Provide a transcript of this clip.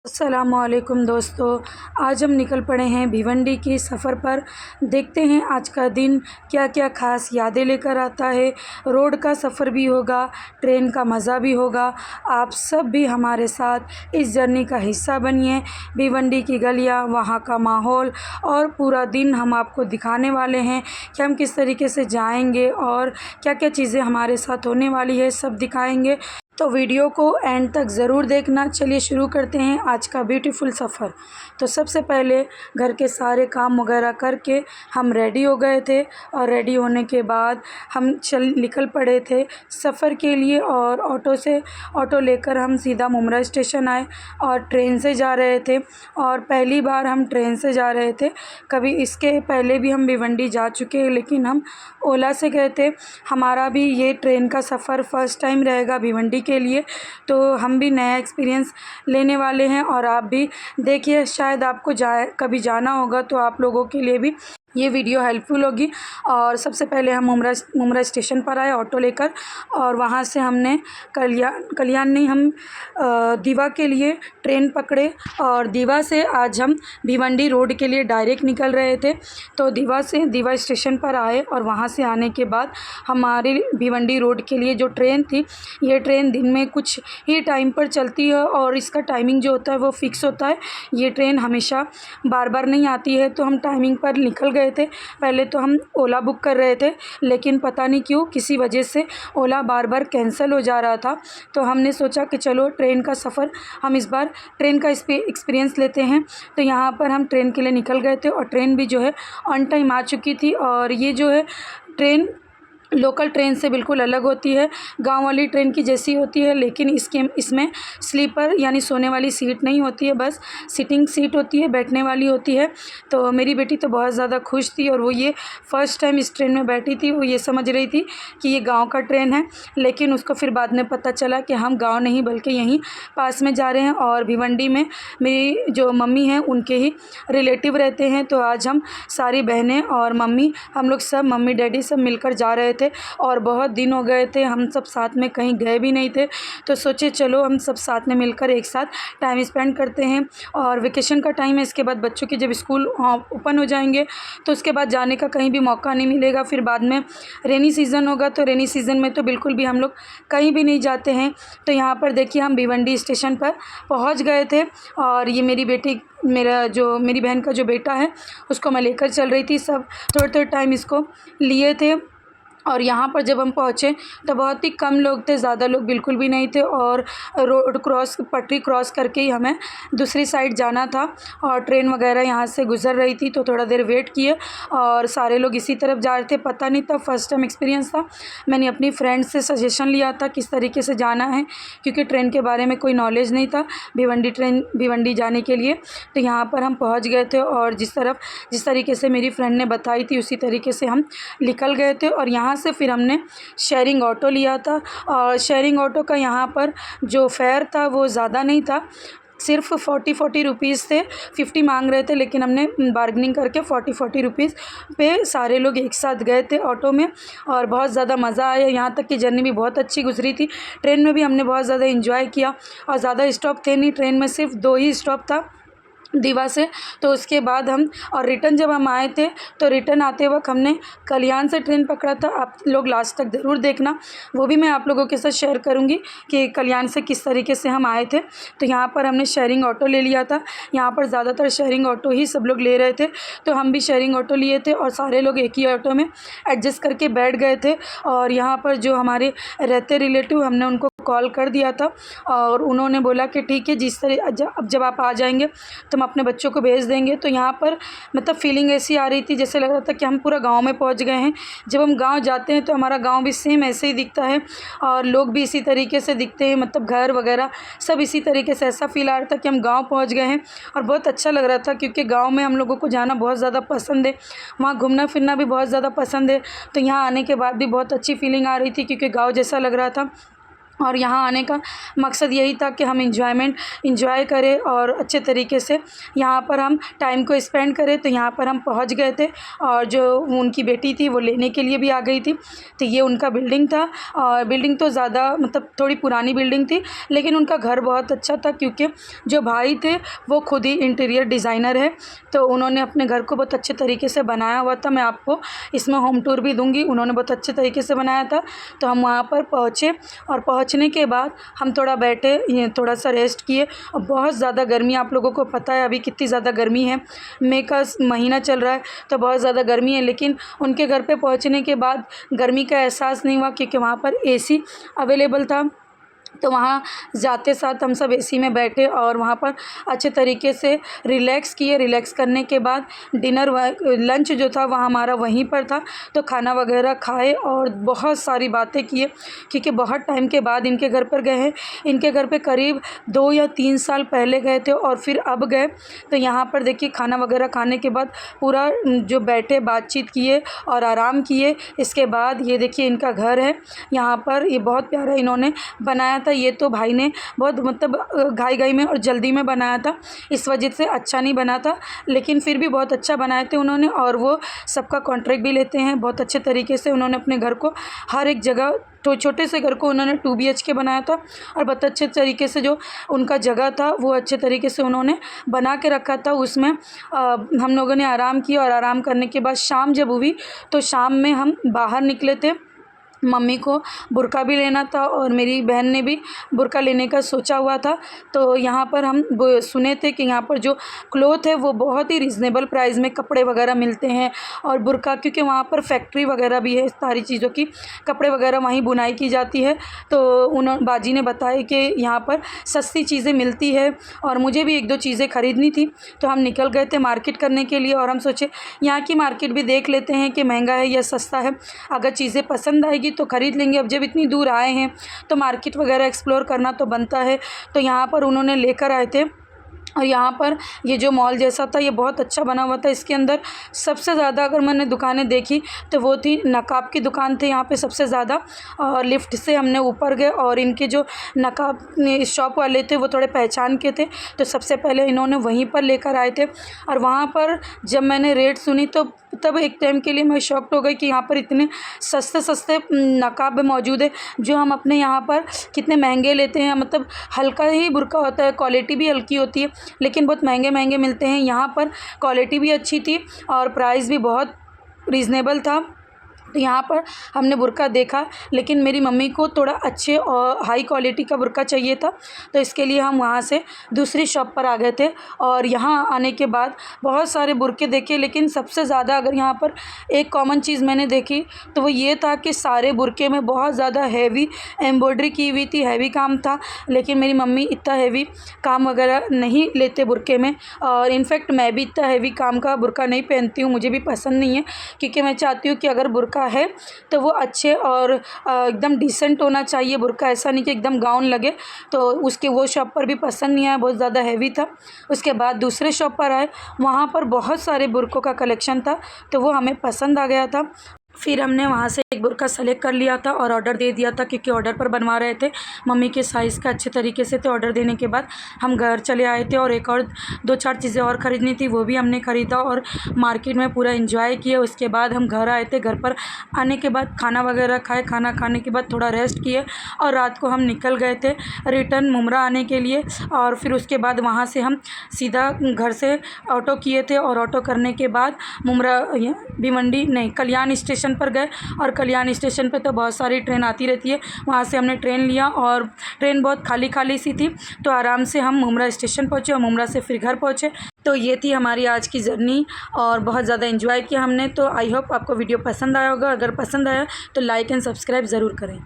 अस्सलामुअलैकुम दोस्तों, आज हम निकल पड़े हैं भिवंडी की सफ़र पर। देखते हैं आज का दिन क्या क्या ख़ास यादें लेकर आता है। रोड का सफ़र भी होगा, ट्रेन का मज़ा भी होगा। आप सब भी हमारे साथ इस जर्नी का हिस्सा बनिए। भिवंडी की गलियां, वहाँ का माहौल और पूरा दिन हम आपको दिखाने वाले हैं कि हम किस तरीके से जाएंगे और क्या क्या चीज़ें हमारे साथ होने वाली है, सब दिखाएंगे। तो वीडियो को एंड तक ज़रूर देखना। चलिए शुरू करते हैं आज का ब्यूटीफुल सफ़र। तो सबसे पहले घर के सारे काम वगैरह करके हम रेडी हो गए थे और रेडी होने के बाद हम निकल पड़े थे सफ़र के लिए। और ऑटो लेकर हम सीधा मुमरा स्टेशन आए और ट्रेन से जा रहे थे। और पहली बार हम ट्रेन से जा रहे थे। कभी इसके पहले भी हम भिवंडी जा चुके हैं, लेकिन हम ओला से गए थे। हमारा भी ये ट्रेन का सफ़र फ़र्स्ट टाइम रहेगा भिवंडी के लिए, तो हम भी नया एक्सपीरियंस लेने वाले हैं। और आप भी देखिए, शायद आपको कभी जाना होगा तो आप लोगों के लिए भी ये वीडियो हेल्पफुल होगी। और सबसे पहले हम मुमरा स्टेशन पर आए ऑटो लेकर, और वहाँ से हमने कल्याण नहीं, हम दीवा के लिए ट्रेन पकड़े। और दीवा से आज हम भिवंडी रोड के लिए डायरेक्ट निकल रहे थे। तो दीवा स्टेशन पर आए और वहाँ से आने के बाद हमारी भिवंडी रोड के लिए जो ट्रेन थी, ये ट्रेन दिन में कुछ ही टाइम पर चलती है और इसका टाइमिंग जो होता है वो फ़िक्स होता है। ये ट्रेन हमेशा बार बार नहीं आती है, तो हम टाइमिंग पर निकल गए थे। पहले तो हम ओला बुक कर रहे थे, लेकिन पता नहीं क्यों किसी वजह से ओला बार बार कैंसिल हो जा रहा था। तो हमने सोचा कि चलो ट्रेन का सफ़र हम इस बार ट्रेन का एक्सपीरियंस लेते हैं। तो यहाँ पर हम ट्रेन के लिए निकल गए थे और ट्रेन भी जो है ऑन टाइम आ चुकी थी। और ये जो है ट्रेन लोकल ट्रेन से बिल्कुल अलग होती है, गांव वाली ट्रेन की जैसी होती है, लेकिन इसमें स्लीपर यानी सोने वाली सीट नहीं होती है, बस सिटिंग सीट होती है, बैठने वाली होती है। तो मेरी बेटी तो बहुत ज़्यादा खुश थी और वो ये फ़र्स्ट टाइम इस ट्रेन में बैठी थी। वो ये समझ रही थी कि ये गांव का ट्रेन है, लेकिन उसको फिर बाद में पता चला कि हम गाँव नहीं बल्कि यहीं पास में जा रहे हैं। और भिवंडी में मेरी जो मम्मी हैं उनके ही रिलेटिव रहते हैं। तो आज हम सारी बहनें और मम्मी, हम लोग सब मम्मी डैडी सब मिलकर जा रहे थे। और बहुत दिन हो गए थे हम सब साथ में कहीं गए भी नहीं थे, तो सोचे चलो हम सब साथ में मिलकर एक साथ टाइम स्पेंड करते हैं। और वेकेशन का टाइम है, इसके बाद बच्चों के जब स्कूल ओपन हो जाएंगे तो उसके बाद जाने का कहीं भी मौका नहीं मिलेगा। फिर बाद में रेनी सीज़न होगा, तो रेनी सीज़न में तो बिल्कुल भी हम लोग कहीं भी नहीं जाते हैं। तो यहाँ पर देखिए हम भिवंडी स्टेशन पर पहुँच गए थे। और ये मेरी मेरी बहन का जो बेटा है उसको मैं लेकर चल रही थी। सब थोड़े थोड़े टाइम इसको लिए थे। और यहाँ पर जब हम पहुँचे तो बहुत ही कम लोग थे, ज़्यादा लोग बिल्कुल भी नहीं थे। और पटरी क्रॉस करके ही हमें दूसरी साइड जाना था और ट्रेन वगैरह यहाँ से गुज़र रही थी। तो थोड़ा देर वेट किए और सारे लोग इसी तरफ जा रहे थे। पता नहीं था, फर्स्ट टाइम एक्सपीरियंस था। मैंने अपनी फ्रेंड से सजेशन लिया था किस तरीके से जाना है, क्योंकि ट्रेन के बारे में कोई नॉलेज नहीं था भिवंडी जाने के लिए। तो यहाँ पर हम पहुँच गए थे और जिस तरीके से मेरी फ्रेंड ने बताई थी उसी तरीके से हम निकल गए थे। और यहाँ से फिर हमने शेयरिंग ऑटो लिया था। और शेयरिंग ऑटो का यहाँ पर जो फेयर था वो ज़्यादा नहीं था, सिर्फ 40 रुपीज़ थे। 50 मांग रहे थे, लेकिन हमने बार्गेनिंग करके 40 रुपीज़ पे सारे लोग एक साथ गए थे ऑटो में। और बहुत ज़्यादा मज़ा आया, यहाँ तक की जर्नी भी बहुत अच्छी गुजरी थी। ट्रेन में भी हमने बहुत ज़्यादा इंजॉय किया और ज़्यादा स्टॉप थे नहीं, ट्रेन में सिर्फ 2 ही स्टॉप था दीवा से। तो उसके बाद हम और रिटर्न जब हम आए थे तो रिटर्न आते वक्त हमने कल्याण से ट्रेन पकड़ा था। आप लोग लास्ट तक ज़रूर देखना, वो भी मैं आप लोगों के साथ शेयर करूंगी कि कल्याण से किस तरीके से हम आए थे। तो यहाँ पर हमने शेयरिंग ऑटो ले लिया था। यहाँ पर ज़्यादातर शेयरिंग ऑटो ही सब लोग ले रहे थे, तो हम भी शेयरिंग ऑटो लिए थे और सारे लोग एक ही ऑटो में एडजस्ट करके बैठ गए थे। और यहाँ पर जो हमारे रहते रिलेटिव, हमने उनको कॉल कर दिया था और उन्होंने बोला कि ठीक है, अब जब आप आ जाएंगे तो हम अपने बच्चों को भेज देंगे। तो यहाँ पर मतलब फीलिंग ऐसी आ रही थी जैसे लग रहा था कि हम पूरा गांव में पहुँच गए हैं। जब हम गांव जाते हैं तो हमारा गांव भी सेम ऐसे ही दिखता है और लोग भी इसी तरीके से दिखते हैं, मतलब घर वगैरह सब इसी तरीके से। ऐसा फील आ रहा था कि हम गाँव पहुँच गए हैं और बहुत अच्छा लग रहा था, क्योंकि गाँव में हम लोगों को जाना बहुत ज़्यादा पसंद है, वहाँ घूमना फिरना भी बहुत ज़्यादा पसंद है। तो यहाँ आने के बाद भी बहुत अच्छी फीलिंग आ रही थी, क्योंकि गाँव जैसा लग रहा था। और यहाँ आने का मकसद यही था कि हम इंजॉय करें और अच्छे तरीके से यहाँ पर हम टाइम को स्पेंड करें। तो यहाँ पर हम पहुँच गए थे और जो उनकी बेटी थी वो लेने के लिए भी आ गई थी। तो ये उनका बिल्डिंग था और बिल्डिंग तो ज़्यादा मतलब थोड़ी पुरानी बिल्डिंग थी, लेकिन उनका घर बहुत अच्छा था क्योंकि जो भाई थे वो खुद ही इंटीरियर डिज़ाइनर है। तो उन्होंने अपने घर को बहुत अच्छे तरीके से बनाया हुआ था। मैं आपको इसमें होम टूर भी दूँगी। उन्होंने बहुत अच्छे तरीके से बनाया था। तो हम वहाँ पर पहुँचे और पहुँचने के बाद हम थोड़ा बैठे, थोड़ा सा रेस्ट किए। और बहुत ज़्यादा गर्मी, आप लोगों को पता है अभी कितनी ज़्यादा गर्मी है, मई का महीना चल रहा है तो बहुत ज़्यादा गर्मी है। लेकिन उनके घर पे पहुंचने के बाद गर्मी का एहसास नहीं हुआ क्योंकि वहाँ पर एसी अवेलेबल था। तो वहाँ जाते साथ हम सब एसी में बैठे और वहाँ पर अच्छे तरीके से रिलैक्स किए। रिलैक्स करने के बाद लंच जो था वहाँ हमारा वहीं पर था। तो खाना वगैरह खाए और बहुत सारी बातें किए क्योंकि बहुत टाइम के बाद इनके घर पर गए हैं। इनके घर पे करीब 2 या 3 साल पहले गए थे और फिर अब गए। तो यहाँ पर देखिए खाना वगैरह खाने के बाद पूरा जो बैठे बातचीत किए और आराम किए। इसके बाद ये देखिए इनका घर है यहाँ पर, ये बहुत प्यारा इन्होंने बनाया था। ये तो भाई ने बहुत मतलब घाई में और जल्दी में बनाया था, इस वजह से अच्छा नहीं बना था, लेकिन फिर भी बहुत अच्छा बनाए थे उन्होंने। और वो सबका कॉन्ट्रैक्ट भी लेते हैं बहुत अच्छे तरीके से। उन्होंने अपने घर को हर एक जगह, तो छोटे से घर को उन्होंने 2 BHK बनाया था और बहुत अच्छे तरीके से जो उनका जगह था वो अच्छे तरीके से उन्होंने बना के रखा था। उसमें हम लोगों ने आराम किया और आराम करने के बाद शाम जब हुई तो शाम में हम बाहर निकले थे। मम्मी को बुर्का भी लेना था और मेरी बहन ने भी बुर्का लेने का सोचा हुआ था। तो यहाँ पर हम सुने थे कि यहाँ पर जो क्लॉथ है वो बहुत ही रीज़नेबल प्राइस में कपड़े वगैरह मिलते हैं। और बुर्का क्योंकि वहाँ पर फैक्ट्री वगैरह भी है, सारी चीज़ों की कपड़े वगैरह वहीं बुनाई की जाती है। तो बाजी ने बताया कि यहाँ पर सस्ती चीज़ें मिलती है और मुझे भी 1-2 चीज़ें ख़रीदनी थी। तो हम निकल गए थे मार्केट करने के लिए और हम सोचे यहाँ की मार्केट भी देख लेते हैं कि महंगा है या सस्ता है। अगर चीज़ें पसंद आएगी तो ख़रीद लेंगे। अब जब इतनी दूर आए हैं तो मार्केट वगैरह एक्सप्लोर करना तो बनता है। तो यहाँ पर उन्होंने लेकर आए थे और यहाँ पर ये जो मॉल जैसा था ये बहुत अच्छा बना हुआ था। इसके अंदर सबसे ज़्यादा अगर मैंने दुकानें देखी तो वो थी नकाब की दुकान थी यहाँ पे सबसे ज़्यादा। और लिफ्ट से हमने ऊपर गए और इनके जो नकाब शॉप वाले थे वो थोड़े पहचान के थे, तो सबसे पहले इन्होंने वहीं पर लेकर आए थे। और वहाँ पर जब मैंने रेट सुनी तो तब एक टाइम के लिए मैं शॉक्ड हो गई कि यहाँ पर इतने सस्ते नकाब मौजूद है जो हम अपने यहाँ पर कितने महंगे लेते हैं। मतलब हल्का ही बुर्का होता है, क्वालिटी भी हल्की होती है, लेकिन बहुत महंगे मिलते हैं। यहाँ पर क्वालिटी भी अच्छी थी और प्राइस भी बहुत रीज़नेबल था। तो यहाँ पर हमने बुर्का देखा, लेकिन मेरी मम्मी को थोड़ा अच्छे और हाई क्वालिटी का बुर्का चाहिए था, तो इसके लिए हम वहाँ से दूसरी शॉप पर आ गए थे। और यहाँ आने के बाद बहुत सारे बुर्के देखे, लेकिन सबसे ज़्यादा अगर यहाँ पर एक कॉमन चीज़ मैंने देखी तो वो ये था कि सारे बुर्के में बहुत ज़्यादा हैवी एम्ब्रॉयडरी की हुई थी, हैवी काम था। लेकिन मेरी मम्मी इतना हैवी काम वगैरह नहीं लेते बुर्के में, और इनफैक्ट मैं भी इतना हैवी काम का बुर्का नहीं पहनती हूँ, मुझे भी पसंद नहीं है, क्योंकि मैं चाहती हूँ कि अगर बुर्का है तो वो अच्छे और एकदम डिसेंट होना चाहिए बुर्का, ऐसा नहीं कि एकदम गाउन लगे। तो उसके वो शॉप पर भी पसंद नहीं आया, बहुत ज़्यादा हैवी था। उसके बाद दूसरे शॉप पर आए, वहाँ पर बहुत सारे बुर्कों का कलेक्शन था, तो वो हमें पसंद आ गया था। फिर हमने वहाँ से एक बुर्का सेलेक्ट कर लिया था और ऑर्डर दे दिया था, क्योंकि ऑर्डर पर बनवा रहे थे मम्मी के साइज़ का अच्छे तरीके से। तो ऑर्डर देने के बाद हम घर चले आए थे और एक और 2-4 चीज़ें और ख़रीदनी थी, वो भी हमने ख़रीदा और मार्केट में पूरा एंजॉय किया। उसके बाद हम घर आए थे। घर पर आने के बाद खाना वगैरह खाए, खाना खाने के बाद थोड़ा रेस्ट किए और रात को हम निकल गए थे रिटर्न मुमरा आने के लिए। और फिर उसके बाद वहाँ से हम सीधा घर से ऑटो किए थे और ऑटो करने के बाद मुमरा भिवंडी नहीं कल्याण स्टेशन पर गए। और कल्याण स्टेशन पे तो बहुत सारी ट्रेन आती रहती है, वहाँ से हमने ट्रेन लिया और ट्रेन बहुत खाली सी थी, तो आराम से हम मुमरा स्टेशन पहुँचे और मुमरा से फिर घर पहुँचे। तो ये थी हमारी आज की जर्नी और बहुत ज़्यादा एंजॉय किया हमने। तो आई होप आपको वीडियो पसंद आया होगा। अगर पसंद आया तो लाइक एंड सब्सक्राइब ज़रूर करें।